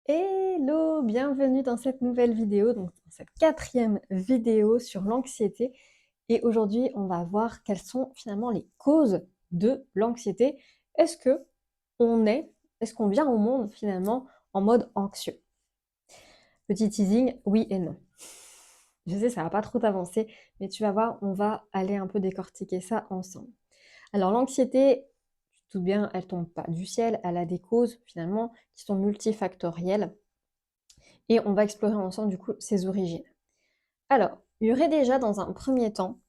Hello, bienvenue dans cette nouvelle vidéo, donc dans cette quatrième vidéo sur l'anxiété. Et aujourd'hui, on va voir quelles sont finalement les causes de l'anxiété. Est-ce que on est, est-ce qu'on vient au monde finalement en mode anxieux? Petit teasing, oui et non. Je sais, ça va pas trop t'avancer, mais tu vas voir, on va aller un peu décortiquer ça ensemble. Alors l'anxiété, tu te doutes bien, elle tombe pas du ciel, elle a des causes finalement qui sont multifactorielles. Et on va explorer ensemble du coup ses origines. Alors, il y aurait déjà dans un premier temps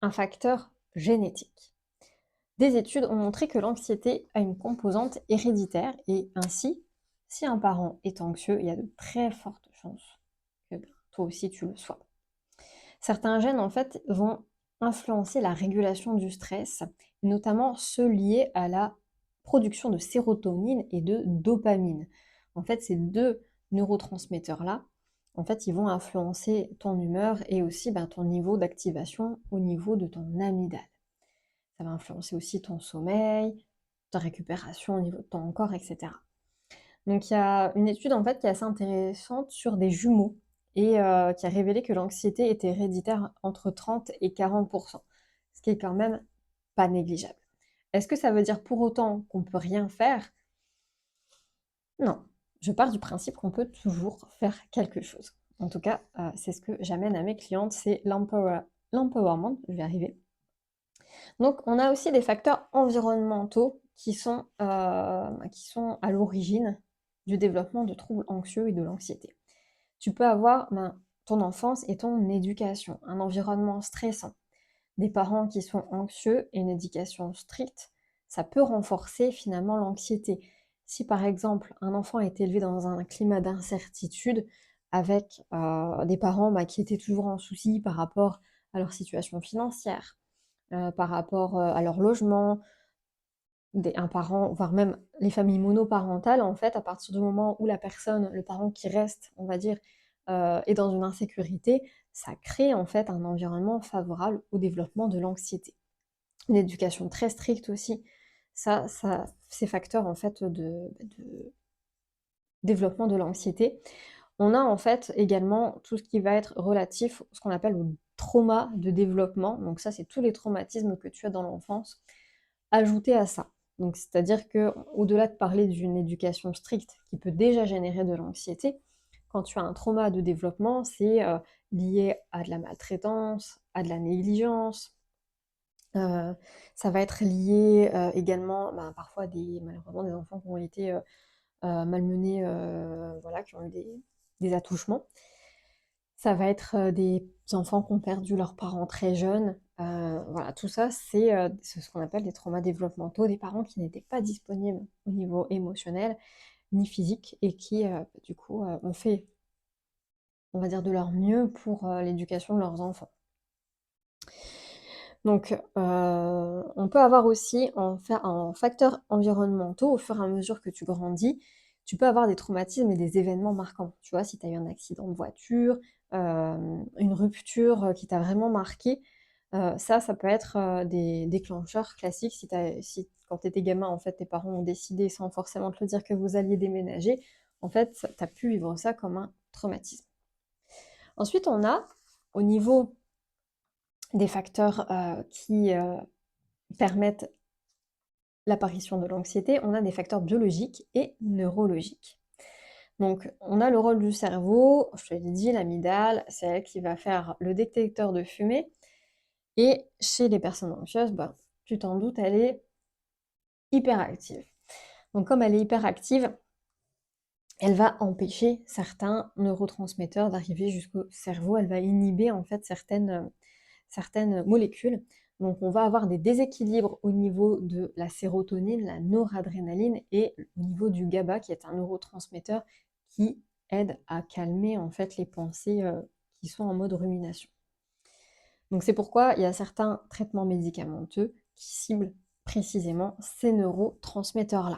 un facteur génétique. Des études ont montré que l'anxiété a une composante héréditaire et ainsi, si un parent est anxieux, il y a de très fortes chances que toi aussi tu le sois. Certains gènes en fait vont influencer la régulation du stress, notamment ceux liés à la production de sérotonine et de dopamine. En fait, ces deux neurotransmetteurs-là, en fait, ils vont influencer ton humeur et aussi ton niveau d'activation au niveau de ton amygdale. Ça va influencer aussi ton sommeil, ta récupération au niveau de ton corps, etc. Donc il y a une étude en fait qui est assez intéressante sur des jumeaux et qui a révélé que l'anxiété était héréditaire entre 30 et 40 ce qui est quand même pas négligeable. Est-ce que ça veut dire pour autant qu'on peut rien faire? Non. Je pars du principe qu'on peut toujours faire quelque chose. En tout cas, c'est ce que j'amène à mes clientes, c'est l'empowerment, je vais arriver. Donc on a aussi des facteurs environnementaux qui sont à l'origine du développement de troubles anxieux et de l'anxiété. Tu peux avoir ton enfance et ton éducation, un environnement stressant, des parents qui sont anxieux et une éducation stricte, ça peut renforcer finalement l'anxiété. Si par exemple un enfant est élevé dans un climat d'incertitude avec des parents qui étaient toujours en souci par rapport à leur situation financière, par rapport à leur logement, un parent, voire même les familles monoparentales, en fait, à partir du moment où la personne, le parent qui reste, on va dire, est dans une insécurité, ça crée en fait un environnement favorable au développement de l'anxiété. Une éducation très stricte aussi, ces facteurs en fait de développement de l'anxiété. On a en fait également tout ce qui va être relatif, ce qu'on appelle au trauma de développement. Donc ça, c'est tous les traumatismes que tu as dans l'enfance, ajoutés à ça. Donc c'est-à-dire que au-delà de parler d'une éducation stricte qui peut déjà générer de l'anxiété, quand tu as un trauma de développement, c'est lié à de la maltraitance, à de la négligence. Ça va être lié également parfois malheureusement des enfants qui ont été malmenés, voilà, qui ont eu des attouchements. Ça va être des enfants qui ont perdu leurs parents très jeunes. Voilà, tout ça, c'est ce qu'on appelle des traumas développementaux, des parents qui n'étaient pas disponibles au niveau émotionnel ni physique et qui, du coup, ont fait, on va dire, de leur mieux pour l'éducation de leurs enfants. Donc, on peut avoir aussi en facteurs environnementaux, au fur et à mesure que tu grandis, tu peux avoir des traumatismes et des événements marquants. Tu vois, si tu as eu un accident de voiture, une rupture, qui t'a vraiment marqué, ça peut être, des déclencheurs classiques. Si quand tu étais gamin, en fait, tes parents ont décidé, sans forcément te le dire, que vous alliez déménager, en fait, tu as pu vivre ça comme un traumatisme. Ensuite, on a, au niveau des facteurs, qui, permettent l'apparition de l'anxiété, on a des facteurs biologiques et neurologiques. Donc, on a le rôle du cerveau, je te l'ai dit, l'amygdale, c'est elle qui va faire le détecteur de fumée. Et chez les personnes anxieuses, tu t'en doutes, elle est hyperactive. Donc, comme elle est hyperactive, elle va empêcher certains neurotransmetteurs d'arriver jusqu'au cerveau. Elle va inhiber en fait certaines molécules. Donc on va avoir des déséquilibres au niveau de la sérotonine, la noradrénaline et au niveau du GABA qui est un neurotransmetteur qui aide à calmer en fait les pensées qui sont en mode rumination. Donc c'est pourquoi il y a certains traitements médicamenteux qui ciblent précisément ces neurotransmetteurs-là.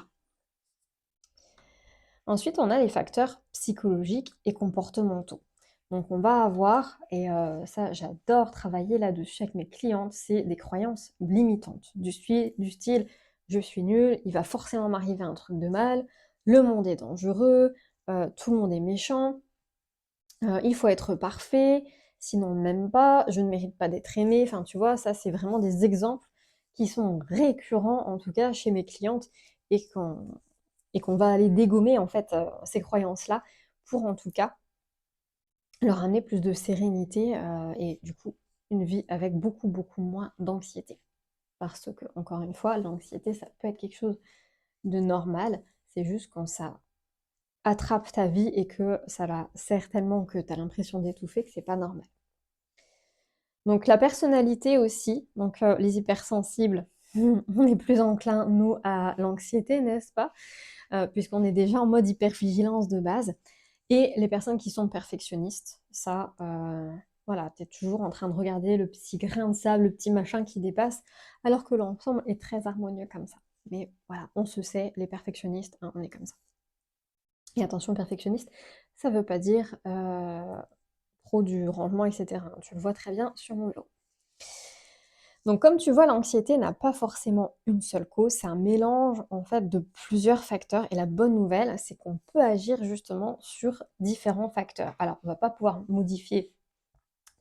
Ensuite, on a les facteurs psychologiques et comportementaux. Donc on va avoir, et ça j'adore travailler là-dessus avec mes clientes, c'est des croyances limitantes, du style «je suis nulle, il va forcément m'arriver un truc de mal», le monde est dangereux, tout le monde est méchant, il faut être parfait, sinon on ne m'aime pas, je ne mérite pas d'être aimé. Enfin, tu vois, ça, c'est vraiment des exemples qui sont récurrents, en tout cas chez mes clientes et qu'on va aller dégommer, en fait, ces croyances-là pour, en tout cas, leur amener plus de sérénité, et du coup, une vie avec beaucoup, beaucoup moins d'anxiété. Parce que, encore une fois, l'anxiété, ça peut être quelque chose de normal, c'est juste quand ça attrape ta vie et que ça la serre tellement que tu as l'impression d'étouffer que c'est pas normal. Donc la personnalité aussi, donc les hypersensibles, on est plus enclin, nous, à l'anxiété, n'est-ce pas? Puisqu'on est déjà en mode hypervigilance de base. Et les personnes qui sont perfectionnistes, ça, voilà, tu es toujours en train de regarder le petit grain de sable, le petit machin qui dépasse, alors que l'ensemble est très harmonieux comme ça. Mais voilà, on se sait, les perfectionnistes, hein, on est comme ça. Et attention, perfectionniste, ça veut pas dire pro du rangement, et cetera, hein. Tu le vois très bien sur mon bureau. Donc comme tu vois, l'anxiété n'a pas forcément une seule cause, c'est un mélange en fait de plusieurs facteurs et la bonne nouvelle, c'est qu'on peut agir justement sur différents facteurs. Alors, on va pas pouvoir modifier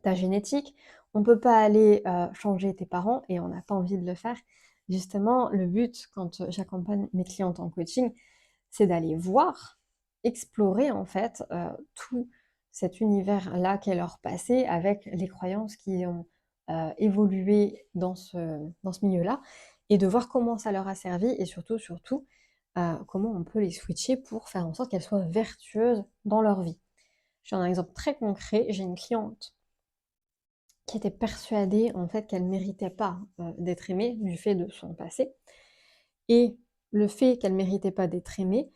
ta génétique, on peut pas aller, changer tes parents et on n'a pas envie de le faire. Justement, le but quand, j'accompagne mes clientes en coaching, c'est d'aller voir, explorer en fait, tout cet univers-là qu'est leur passé avec les croyances qui ont, évolué dans ce milieu-là et de voir comment ça leur a servi et surtout, comment on peut les switcher pour faire en sorte qu'elles soient vertueuses dans leur vie. J'ai un exemple très concret, j'ai une cliente qui était persuadée en fait qu'elle ne méritait pas, d'être aimée du fait de son passé et le fait qu'elle ne méritait pas d'être aimée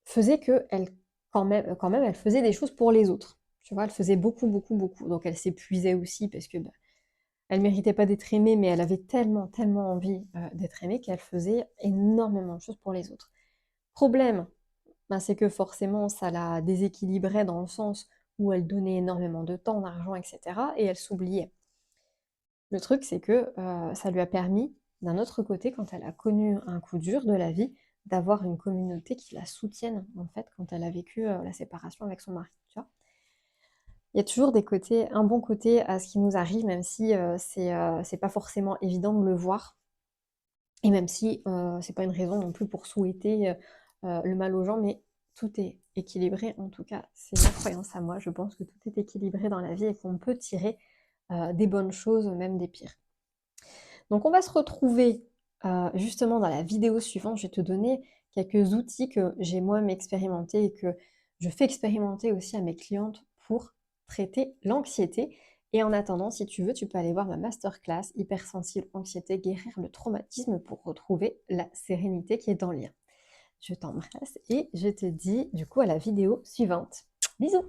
faisait qu'elle quand même, elle faisait des choses pour les autres. Tu vois? Elle faisait beaucoup, beaucoup, beaucoup. Donc elle s'épuisait aussi parce que, bah, elle méritait pas d'être aimée, mais elle avait tellement, tellement envie, d'être aimée qu'elle faisait énormément de choses pour les autres. Problème, ben, c'est que forcément ça la déséquilibrait dans le sens où elle donnait énormément de temps, d'argent et cetera et elle s'oubliait. Le truc, c'est que, ça lui a permis, d'un autre côté, quand elle a connu un coup dur de la vie, d'avoir une communauté qui la soutienne, en fait, quand elle a vécu, la séparation avec son mari, tu vois? Il y a toujours des côtés un bon côté à ce qui nous arrive, même si, c'est pas forcément évident de le voir et même si, c'est pas une raison non plus pour souhaiter, le mal aux gens, mais tout est équilibré. En tout cas, c'est ma croyance à moi. Je pense que tout est équilibré dans la vie et qu'on peut tirer, des bonnes choses, même des pires. Donc on va se retrouver, justement dans la vidéo suivante. Je vais te donner quelques outils que j'ai moi-même expérimentés et que je fais expérimenter aussi à mes clientes pour traiter l'anxiété. Et en attendant, si tu veux, tu peux aller voir ma masterclass Hypersensible, anxiété, guérir le traumatisme pour retrouver la sérénité qui est dans le lien. Je t'embrasse et je te dis du coup à la vidéo suivante. Bisous!